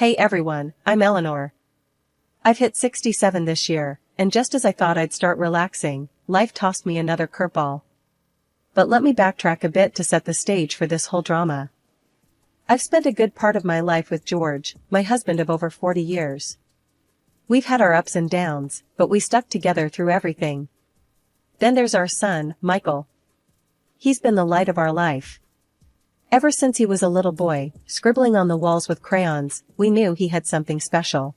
Hey everyone, I'm Eleanor. I've hit 67 this year, and just as I thought I'd start relaxing, life tossed me another curveball. But let me backtrack a bit to set the stage for this whole drama. I've spent a good part of my life with George, my husband of over 40 years. We've had our ups and downs, but we stuck together through everything. Then there's our son, Michael. He's been the light of our life. Ever since he was a little boy, scribbling on the walls with crayons, we knew he had something special.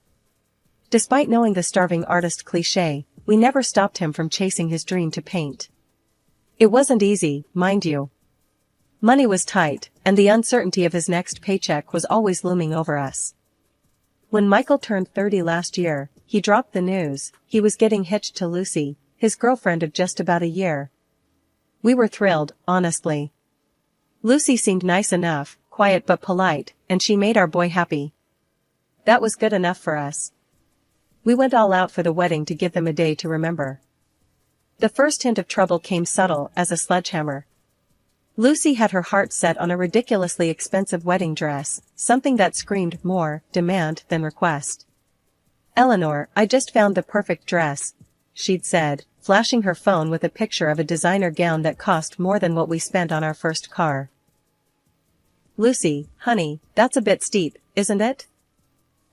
Despite knowing the starving artist cliché, we never stopped him from chasing his dream to paint. It wasn't easy, mind you. Money was tight, and the uncertainty of his next paycheck was always looming over us. When Michael turned 30 last year, he dropped the news he was getting hitched to Lucy, his girlfriend of just about a year. We were thrilled, honestly. Lucy seemed nice enough, quiet but polite, and she made our boy happy. That was good enough for us. We went all out for the wedding to give them a day to remember. The first hint of trouble came subtle as a sledgehammer. Lucy had her heart set on a ridiculously expensive wedding dress, something that screamed more demand than request. "Eleanor, I just found the perfect dress," she'd said, flashing her phone with a picture of a designer gown that cost more than what we spent on our first car. "Lucy, honey, that's a bit steep, isn't it?"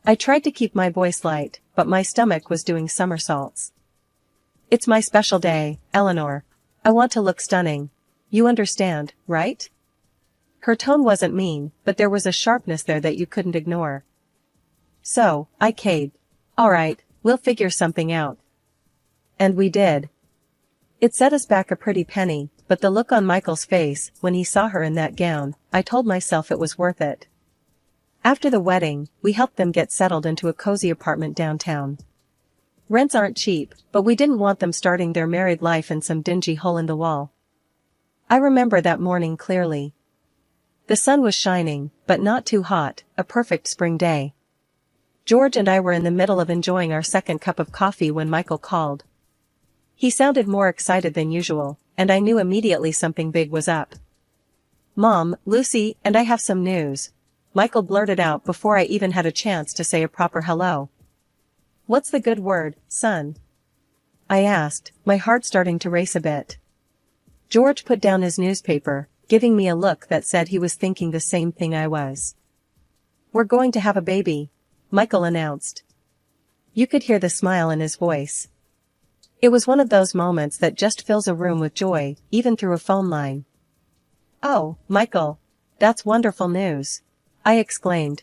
I tried to keep my voice light, but my stomach was doing somersaults. "It's my special day, Eleanor. I want to look stunning. You understand, right?" Her tone wasn't mean, but there was a sharpness there that you couldn't ignore. So, I caved. "All right, we'll figure something out." And we did. It set us back a pretty penny, but the look on Michael's face when he saw her in that gown, I told myself it was worth it. After the wedding, we helped them get settled into a cozy apartment downtown. Rents aren't cheap, but we didn't want them starting their married life in some dingy hole in the wall. I remember that morning clearly. The sun was shining, but not too hot, a perfect spring day. George and I were in the middle of enjoying our second cup of coffee when Michael called. He sounded more excited than usual, and I knew immediately something big was up. "Mom, Lucy and I have some news," Michael blurted out before I even had a chance to say a proper hello. "What's the good word, son?" I asked, my heart starting to race a bit. George put down his newspaper, giving me a look that said he was thinking the same thing I was. "We're going to have a baby," Michael announced. You could hear the smile in his voice. It was one of those moments that just fills a room with joy, even through a phone line. "Oh, Michael. That's wonderful news," I exclaimed.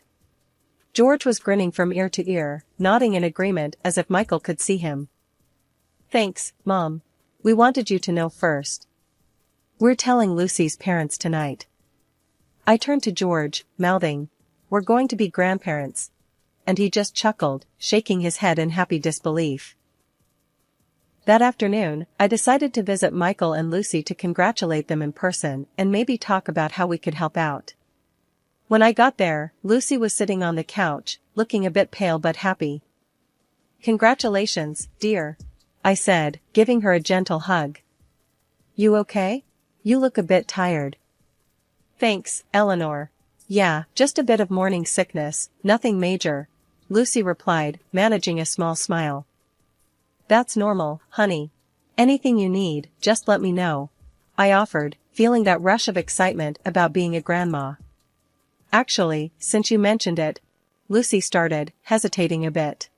George was grinning from ear to ear, nodding in agreement as if Michael could see him. "Thanks, Mom. We wanted you to know first. We're telling Lucy's parents tonight." I turned to George, mouthing, "We're going to be grandparents." And he just chuckled, shaking his head in happy disbelief. That afternoon, I decided to visit Michael and Lucy to congratulate them in person and maybe talk about how we could help out. When I got there, Lucy was sitting on the couch, looking a bit pale but happy. "Congratulations, dear," I said, giving her a gentle hug. "You okay? You look a bit tired." "Thanks, Eleanor. Yeah, just a bit of morning sickness, nothing major," Lucy replied, managing a small smile. "That's normal, honey. Anything you need, just let me know," I offered, feeling that rush of excitement about being a grandma. "Actually, since you mentioned it," Lucy started, hesitating a bit.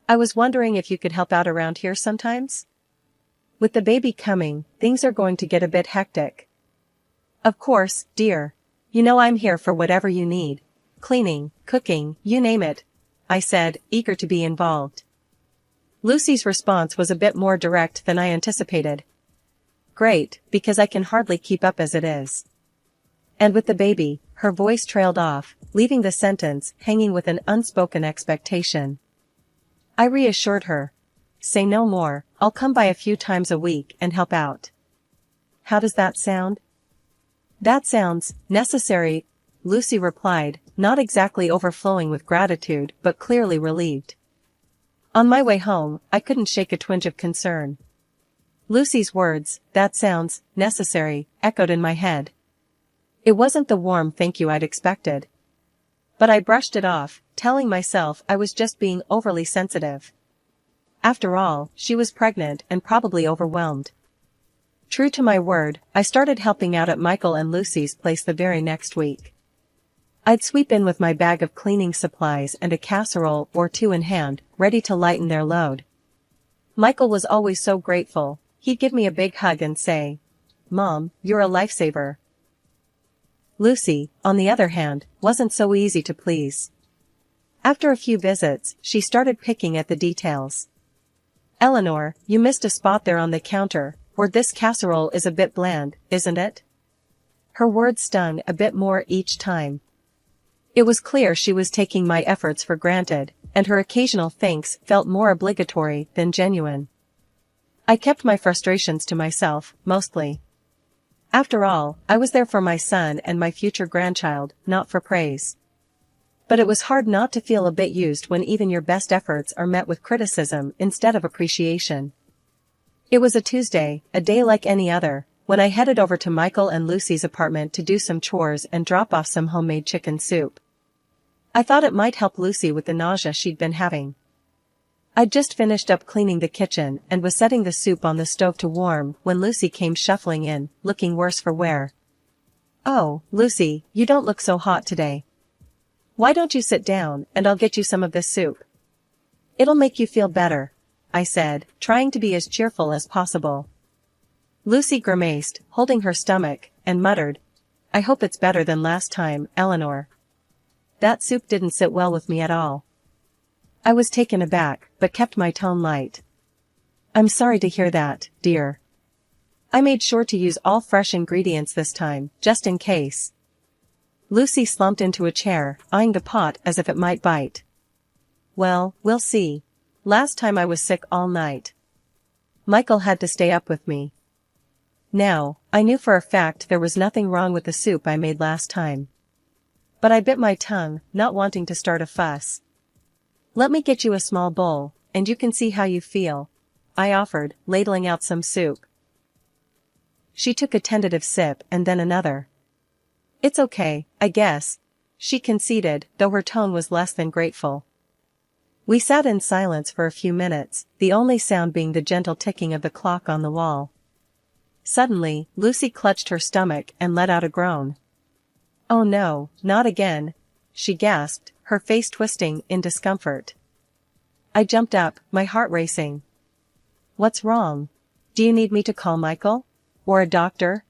"I was wondering if you could help out around here sometimes? With the baby coming, things are going to get a bit hectic." "Of course, dear. You know I'm here for whatever you need. Cleaning, cooking, you name it," I said, eager to be involved. Lucy's response was a bit more direct than I anticipated. "Great, because I can hardly keep up as it is." And with the baby, her voice trailed off, leaving the sentence hanging with an unspoken expectation. I reassured her. "Say no more, I'll come by a few times a week and help out." "How does that sound?" "That sounds necessary," Lucy replied, not exactly overflowing with gratitude but clearly relieved. On my way home, I couldn't shake a twinge of concern. Lucy's words, "That sounds necessary," echoed in my head. It wasn't the warm thank you I'd expected. But I brushed it off, telling myself I was just being overly sensitive. After all, she was pregnant and probably overwhelmed. True to my word, I started helping out at Michael and Lucy's place the very next week. I'd sweep in with my bag of cleaning supplies and a casserole or two in hand, ready to lighten their load. Michael was always so grateful. He'd give me a big hug and say, "Mom, you're a lifesaver." Lucy, on the other hand, wasn't so easy to please. After a few visits, she started picking at the details. "Eleanor, you missed a spot there on the counter, or this casserole is a bit bland, isn't it?" Her words stung a bit more each time. It was clear she was taking my efforts for granted, and her occasional thanks felt more obligatory than genuine. I kept my frustrations to myself, mostly. After all, I was there for my son and my future grandchild, not for praise. But it was hard not to feel a bit used when even your best efforts are met with criticism instead of appreciation. It was a Tuesday, a day like any other, when I headed over to Michael and Lucy's apartment to do some chores and drop off some homemade chicken soup. I thought it might help Lucy with the nausea she'd been having. I'd just finished up cleaning the kitchen and was setting the soup on the stove to warm when Lucy came shuffling in, looking worse for wear. "Oh, Lucy, you don't look so hot today. Why don't you sit down and I'll get you some of this soup? It'll make you feel better," I said, trying to be as cheerful as possible. Lucy grimaced, holding her stomach, and muttered, "I hope it's better than last time, Eleanor. That soup didn't sit well with me at all." I was taken aback, but kept my tone light. "I'm sorry to hear that, dear. I made sure to use all fresh ingredients this time, just in case." Lucy slumped into a chair, eyeing the pot as if it might bite. "Well, we'll see. Last time I was sick all night. Michael had to stay up with me." Now, I knew for a fact there was nothing wrong with the soup I made last time. But I bit my tongue, not wanting to start a fuss. "Let me get you a small bowl, and you can see how you feel," I offered, ladling out some soup. She took a tentative sip and then another. "It's okay, I guess," she conceded, though her tone was less than grateful. We sat in silence for a few minutes, the only sound being the gentle ticking of the clock on the wall. Suddenly, Lucy clutched her stomach and let out a groan. "Oh no, not again," she gasped, her face twisting in discomfort. I jumped up, my heart racing. "What's wrong? Do you need me to call Michael? Or a doctor?"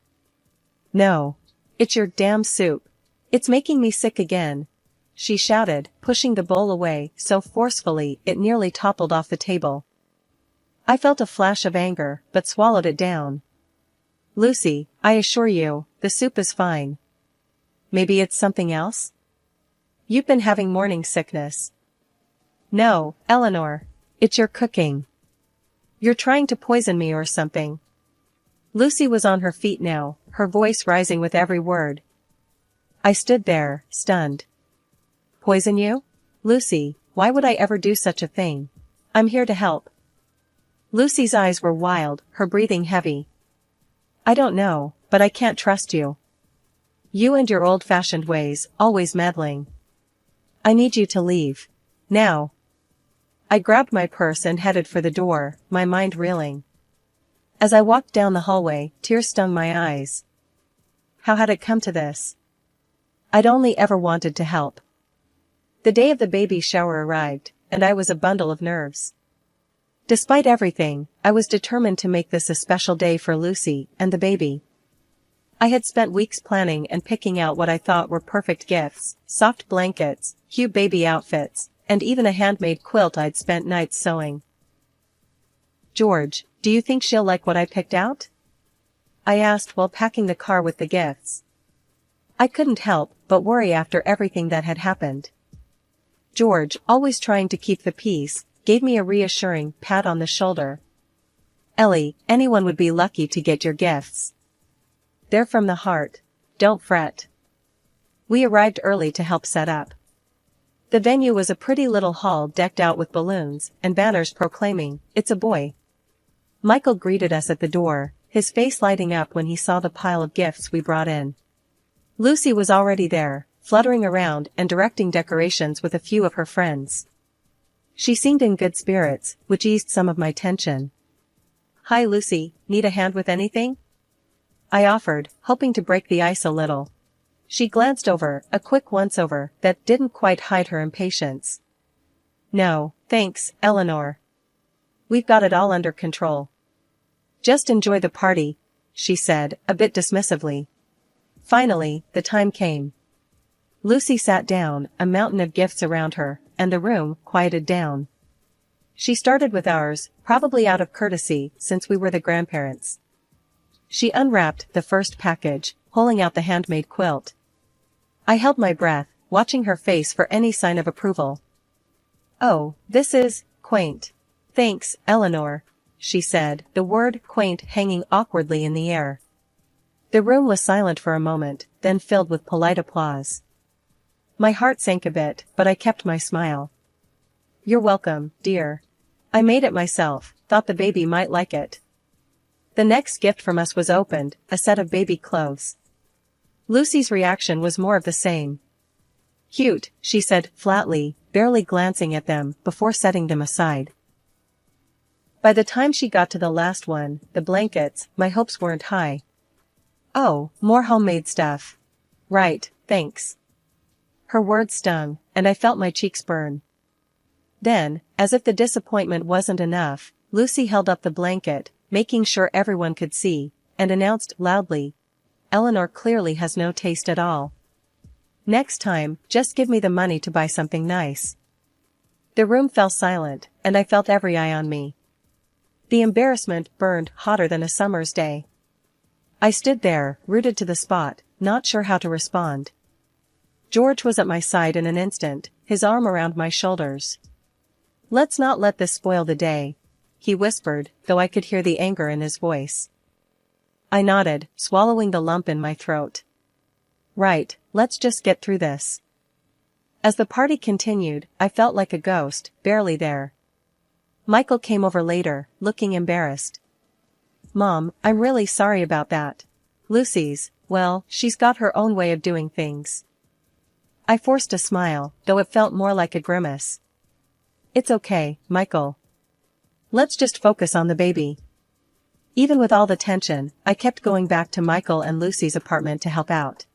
"No. It's your damn soup. It's making me sick again," she shouted, pushing the bowl away so forcefully it nearly toppled off the table. I felt a flash of anger, but swallowed it down. "Lucy, I assure you, the soup is fine. Maybe it's something else? You've been having morning sickness." "No, Eleanor. It's your cooking. You're trying to poison me or something." Lucy was on her feet now, her voice rising with every word. I stood there, stunned. "Poison you? Lucy, why would I ever do such a thing? I'm here to help." Lucy's eyes were wild, her breathing heavy. "I don't know, but I can't trust you. You and your old-fashioned ways, always meddling. I need you to leave. Now." I grabbed my purse and headed for the door, my mind reeling. As I walked down the hallway, tears stung my eyes. How had it come to this? I'd only ever wanted to help. The day of the baby shower arrived, and I was a bundle of nerves. Despite everything, I was determined to make this a special day for Lucy and the baby. I had spent weeks planning and picking out what I thought were perfect gifts, soft blankets, cute baby outfits, and even a handmade quilt I'd spent nights sewing. "George, do you think she'll like what I picked out?" I asked while packing the car with the gifts. I couldn't help but worry after everything that had happened. George, always trying to keep the peace, gave me a reassuring pat on the shoulder. "Ellie, anyone would be lucky to get your gifts. They're from the heart. Don't fret." We arrived early to help set up. The venue was a pretty little hall decked out with balloons and banners proclaiming, "It's a boy." Michael greeted us at the door, his face lighting up when he saw the pile of gifts we brought in. Lucy was already there, fluttering around and directing decorations with a few of her friends. She seemed in good spirits, which eased some of my tension. "Hi Lucy, need a hand with anything?" I offered, hoping to break the ice a little. She glanced over, a quick once-over that didn't quite hide her impatience. "No, thanks, Eleanor. We've got it all under control. Just enjoy the party," she said, a bit dismissively. Finally, the time came. Lucy sat down, a mountain of gifts around her, and the room quieted down. She started with ours, probably out of courtesy, since we were the grandparents. She unwrapped the first package, pulling out the handmade quilt. I held my breath, watching her face for any sign of approval. "Oh, this is quaint. Thanks, Eleanor," she said, the word quaint hanging awkwardly in the air. The room was silent for a moment, then filled with polite applause. My heart sank a bit, but I kept my smile. "You're welcome, dear. I made it myself, thought the baby might like it." The next gift from us was opened, a set of baby clothes. Lucy's reaction was more of the same. "Cute," she said flatly, barely glancing at them before setting them aside. By the time she got to the last one, the blankets, my hopes weren't high. "Oh, more homemade stuff. Right, thanks." Her words stung, and I felt my cheeks burn. Then, as if the disappointment wasn't enough, Lucy held up the blanket, making sure everyone could see, and announced loudly, "Eleanor clearly has no taste at all. Next time, just give me the money to buy something nice." The room fell silent, and I felt every eye on me. The embarrassment burned hotter than a summer's day. I stood there, rooted to the spot, not sure how to respond. George was at my side in an instant, his arm around my shoulders. "Let's not let this spoil the day," he whispered, though I could hear the anger in his voice. I nodded, swallowing the lump in my throat. "Right, let's just get through this." As the party continued, I felt like a ghost, barely there. Michael came over later, looking embarrassed. "Mom, I'm really sorry about that. Lucy's, well, she's got her own way of doing things." I forced a smile, though it felt more like a grimace. "It's okay, Michael. Let's just focus on the baby." Even with all the tension, I kept going back to Michael and Lucy's apartment to help out.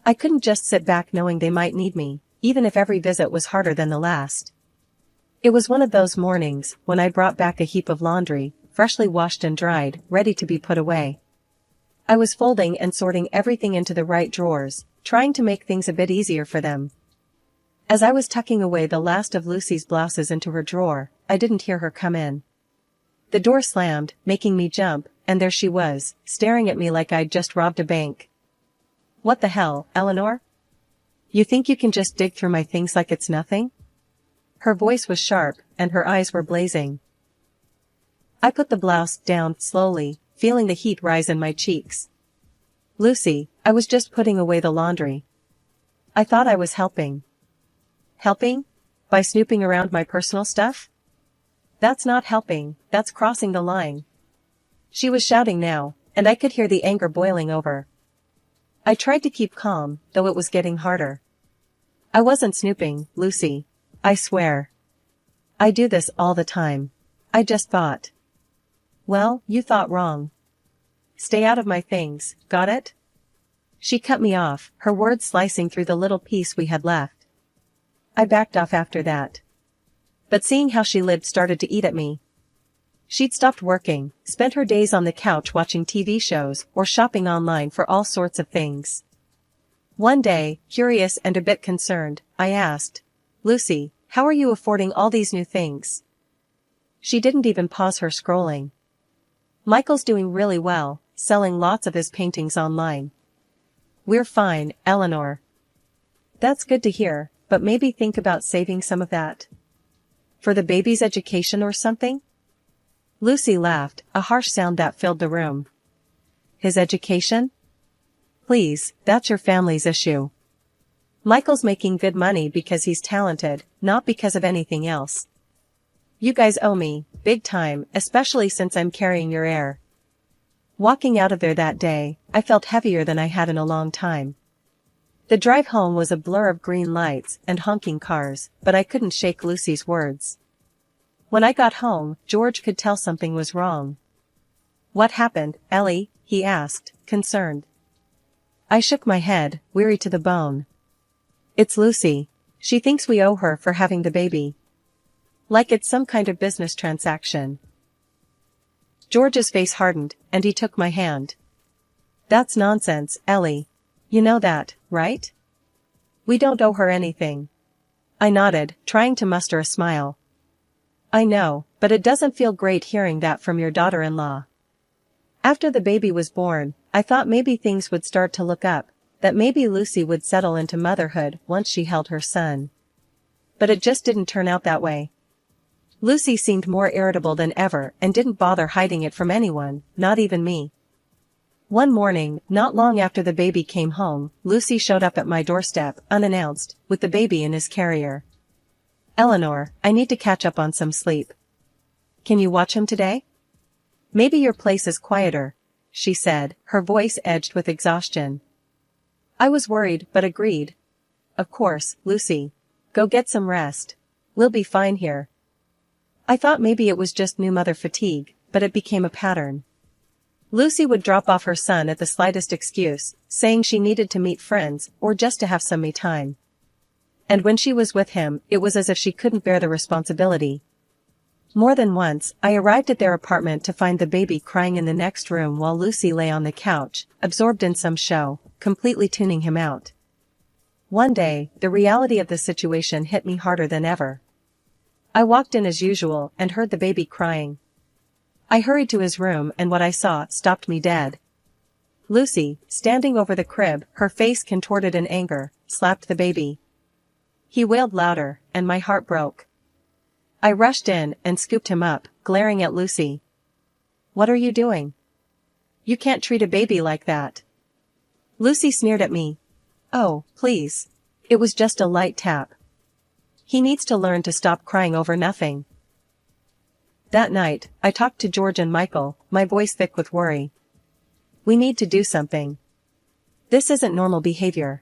I couldn't just sit back knowing they might need me, even if every visit was harder than the last. It was one of those mornings when I brought back a heap of laundry, freshly washed and dried, ready to be put away. I was folding and sorting everything into the right drawers, trying to make things a bit easier for them. As I was tucking away the last of Lucy's blouses into her drawer, I didn't hear her come in. The door slammed, making me jump, and there she was, staring at me like I'd just robbed a bank. "What the hell, Eleanor? You think you can just dig through my things like it's nothing?" Her voice was sharp, and her eyes were blazing. I put the blouse down slowly, feeling the heat rise in my cheeks. "Lucy, I was just putting away the laundry. I thought I was helping." "Helping? By snooping around my personal stuff? That's not helping, that's crossing the line." She was shouting now, and I could hear the anger boiling over. I tried to keep calm, though it was getting harder. "I wasn't snooping, Lucy. I swear. I do this all the time. I just thought." "Well, you thought wrong. Stay out of my things, got it?" She cut me off, her words slicing through the little piece we had left. I backed off after that. But seeing how she lived started to eat at me. She'd stopped working, spent her days on the couch watching TV shows or shopping online for all sorts of things. One day, curious and a bit concerned, I asked, "Lucy, how are you affording all these new things?" She didn't even pause her scrolling. "Michael's doing really well, selling lots of his paintings online." "We're fine, Eleanor." "That's good to hear, but maybe think about saving some of that. For the baby's education or something?" Lucy laughed, a harsh sound that filled the room. "His education? Please, that's your family's issue. Michael's making good money because he's talented, not because of anything else. You guys owe me, big time, especially since I'm carrying your heir." Walking out of there that day, I felt heavier than I had in a long time. The drive home was a blur of green lights and honking cars, but I couldn't shake Lucy's words. When I got home, George could tell something was wrong. "What happened, Ellie?" he asked, concerned. I shook my head, weary to the bone. "It's Lucy. She thinks we owe her for having the baby. Like it's some kind of business transaction." George's face hardened, and he took my hand. "That's nonsense, Ellie. You know that, right? We don't owe her anything." I nodded, trying to muster a smile. "I know, but it doesn't feel great hearing that from your daughter-in-law." After the baby was born, I thought maybe things would start to look up, that maybe Lucy would settle into motherhood once she held her son. But it just didn't turn out that way. Lucy seemed more irritable than ever and didn't bother hiding it from anyone, not even me. One morning, not long after the baby came home, Lucy showed up at my doorstep, unannounced, with the baby in his carrier. "Eleanor, I need to catch up on some sleep. Can you watch him today? Maybe your place is quieter," she said, her voice edged with exhaustion. I was worried but agreed. "Of course, Lucy. Go get some rest. We'll be fine here." I thought maybe it was just new mother fatigue, but it became a pattern. Lucy would drop off her son at the slightest excuse, saying she needed to meet friends or just to have some me time. And when she was with him, it was as if she couldn't bear the responsibility. More than once, I arrived at their apartment to find the baby crying in the next room while Lucy lay on the couch, absorbed in some show, completely tuning him out. One day, the reality of the situation hit me harder than ever. I walked in as usual and heard the baby crying. I hurried to his room and what I saw stopped me dead. Lucy, standing over the crib, her face contorted in anger, slapped the baby. He wailed louder, and my heart broke. I rushed in and scooped him up, glaring at Lucy. "What are you doing? You can't treat a baby like that." Lucy sneered at me. "Oh, please. It was just a light tap. He needs to learn to stop crying over nothing." That night, I talked to George and Michael, my voice thick with worry. "We need to do something. This isn't normal behavior.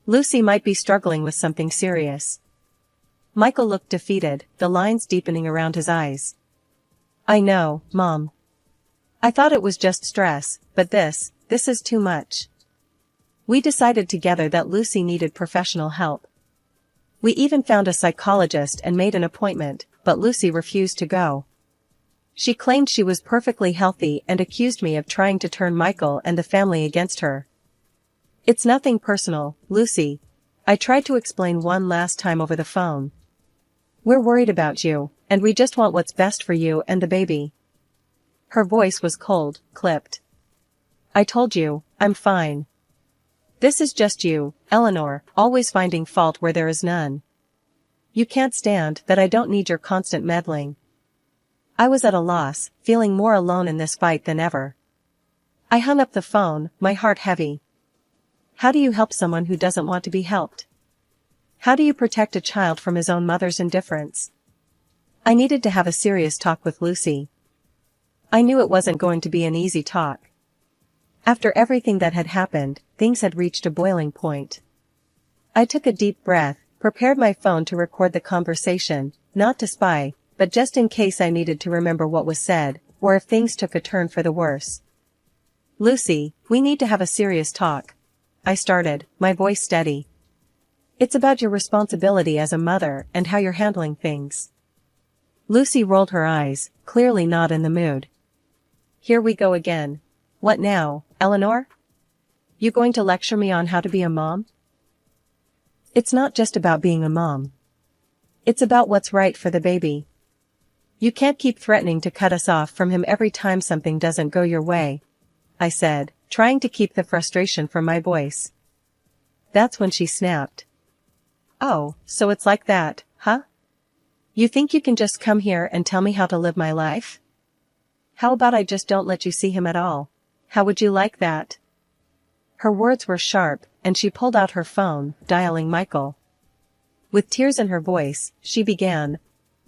Lucy might be struggling with something serious." Michael looked defeated, the lines deepening around his eyes. "I know, Mom. I thought it was just stress, but this is too much." We decided together that Lucy needed professional help. We even found a psychologist and made an appointment, but Lucy refused to go. She claimed she was perfectly healthy and accused me of trying to turn Michael and the family against her. "It's nothing personal, Lucy," I tried to explain one last time over the phone. "We're worried about you, and we just want what's best for you and the baby." Her voice was cold, clipped. "I told you, I'm fine. This is just you, Eleanor, always finding fault where there is none. You can't stand that I don't need your constant meddling." I was at a loss, feeling more alone in this fight than ever. I hung up the phone, my heart heavy. How do you help someone who doesn't want to be helped? How do you protect a child from his own mother's indifference? I needed to have a serious talk with Lucy. I knew it wasn't going to be an easy talk. After everything that had happened, things had reached a boiling point. I took a deep breath, prepared my phone to record the conversation, not to spy, but just in case I needed to remember what was said, or if things took a turn for the worse. "Lucy, we need to have a serious talk," I started, my voice steady. "It's about your responsibility as a mother and how you're handling things." Lucy rolled her eyes, clearly not in the mood. "Here we go again. What now, Eleanor? You going to lecture me on how to be a mom?" "It's not just about being a mom. It's about what's right for the baby. You can't keep threatening to cut us off from him every time something doesn't go your way," I said, trying to keep the frustration from my voice. That's when she snapped. "Oh, so it's like that, huh? You think you can just come here and tell me how to live my life? How about I just don't let you see him at all? How would you like that?" Her words were sharp, and she pulled out her phone, dialing Michael. With tears in her voice, she began,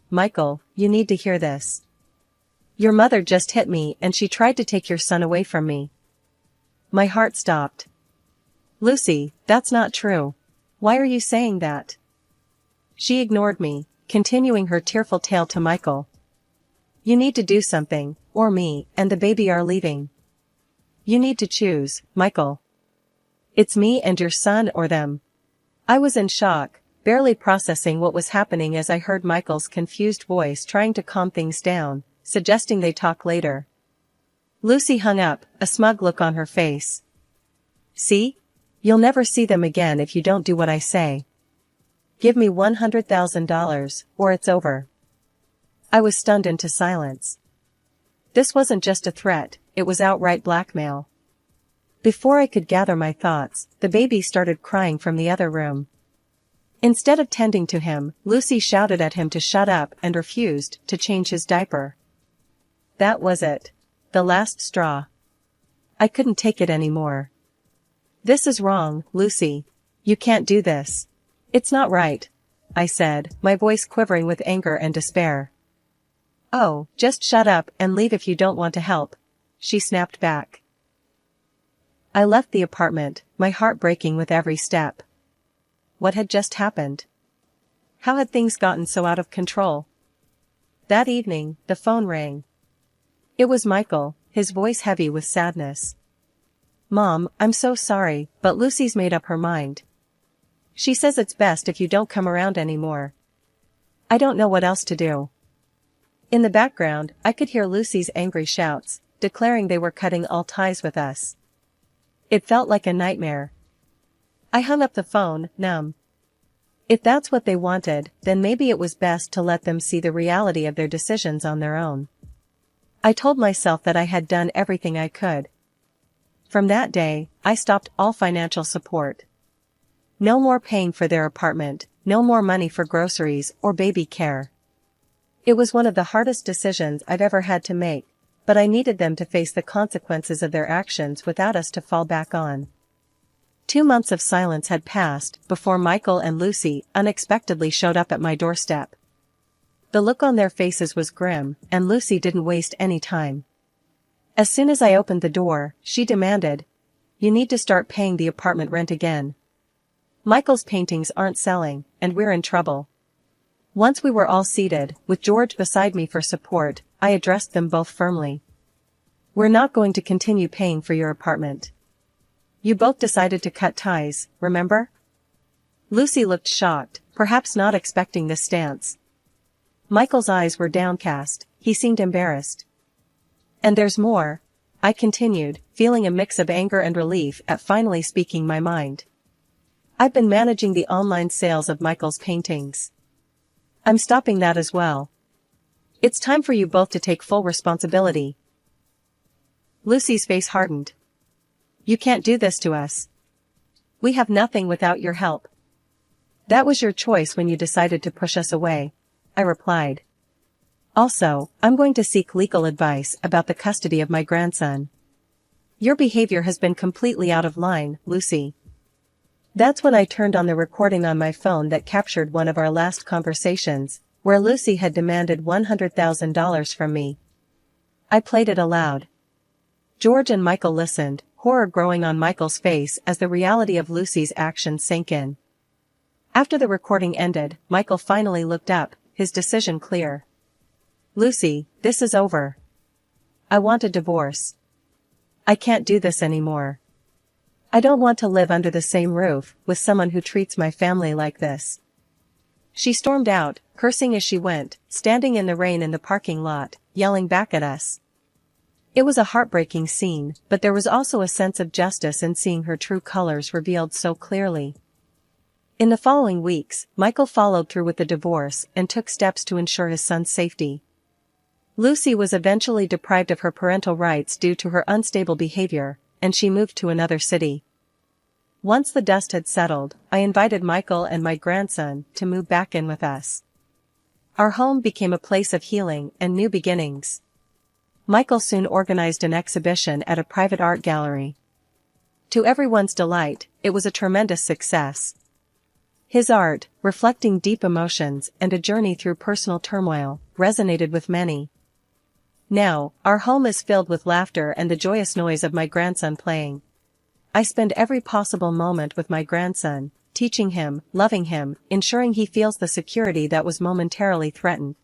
"Michael, you need to hear this. Your mother just hit me and she tried to take your son away from me." My heart stopped. Lucy, that's not true. Why are you saying that? She ignored me, continuing her tearful tale to Michael. You need to do something, or me and the baby are leaving. You need to choose, Michael. It's me and your son or them. I was in shock, barely processing what was happening as I heard Michael's confused voice trying to calm things down, suggesting they talk later. Lucy hung up, a smug look on her face. See? You'll never see them again if you don't do what I say. Give me $100,000, or it's over. I was stunned into silence. This wasn't just a threat, it was outright blackmail. Before I could gather my thoughts, the baby started crying from the other room. Instead of tending to him, Lucy shouted at him to shut up and refused to change his diaper. That was it. The last straw. I couldn't take it anymore. This is wrong, Lucy. You can't do this. It's not right, I said, my voice quivering with anger and despair. Oh, just shut up and leave if you don't want to help, she snapped back. I left the apartment, my heart breaking with every step. What had just happened? How had things gotten so out of control? That evening, the phone rang. It was Michael, his voice heavy with sadness. Mom, I'm so sorry, but Lucy's made up her mind. She says it's best if you don't come around anymore. I don't know what else to do. In the background, I could hear Lucy's angry shouts, declaring they were cutting all ties with us. It felt like a nightmare. I hung up the phone, numb. If that's what they wanted, then maybe it was best to let them see the reality of their decisions on their own. I told myself that I had done everything I could. From that day, I stopped all financial support. No more paying for their apartment, no more money for groceries or baby care. It was one of the hardest decisions I've ever had to make, but I needed them to face the consequences of their actions without us to fall back on. 2 months of silence had passed before Michael and Lucy unexpectedly showed up at my doorstep. The look on their faces was grim, and Lucy didn't waste any time. As soon as I opened the door, she demanded, "You need to start paying the apartment rent again. Michael's paintings aren't selling, and we're in trouble." Once we were all seated, with George beside me for support, I addressed them both firmly. We're not going to continue paying for your apartment. You both decided to cut ties, remember? Lucy looked shocked, perhaps not expecting this stance. Michael's eyes were downcast, he seemed embarrassed. And there's more, I continued, feeling a mix of anger and relief at finally speaking my mind. I've been managing the online sales of Michael's paintings. I'm stopping that as well. It's time for you both to take full responsibility. Lucy's face hardened. You can't do this to us. We have nothing without your help. That was your choice when you decided to push us away, I replied. Also, I'm going to seek legal advice about the custody of my grandson. Your behavior has been completely out of line, Lucy. That's when I turned on the recording on my phone that captured one of our last conversations, where Lucy had demanded $100,000 from me. I played it aloud. George and Michael listened, horror growing on Michael's face as the reality of Lucy's actions sank in. After the recording ended, Michael finally looked up, his decision clear. Lucy, this is over. I want a divorce. I can't do this anymore. I don't want to live under the same roof with someone who treats my family like this. She stormed out, cursing as she went, standing in the rain in the parking lot, yelling back at us. It was a heartbreaking scene, but there was also a sense of justice in seeing her true colors revealed so clearly. In the following weeks, Michael followed through with the divorce and took steps to ensure his son's safety. Lucy was eventually deprived of her parental rights due to her unstable behavior, and she moved to another city. Once the dust had settled, I invited Michael and my grandson to move back in with us. Our home became a place of healing and new beginnings. Michael soon organized an exhibition at a private art gallery. To everyone's delight, it was a tremendous success. His art, reflecting deep emotions and a journey through personal turmoil, resonated with many. Now, our home is filled with laughter and the joyous noise of my grandson playing. I spend every possible moment with my grandson, teaching him, loving him, ensuring he feels the security that was momentarily threatened.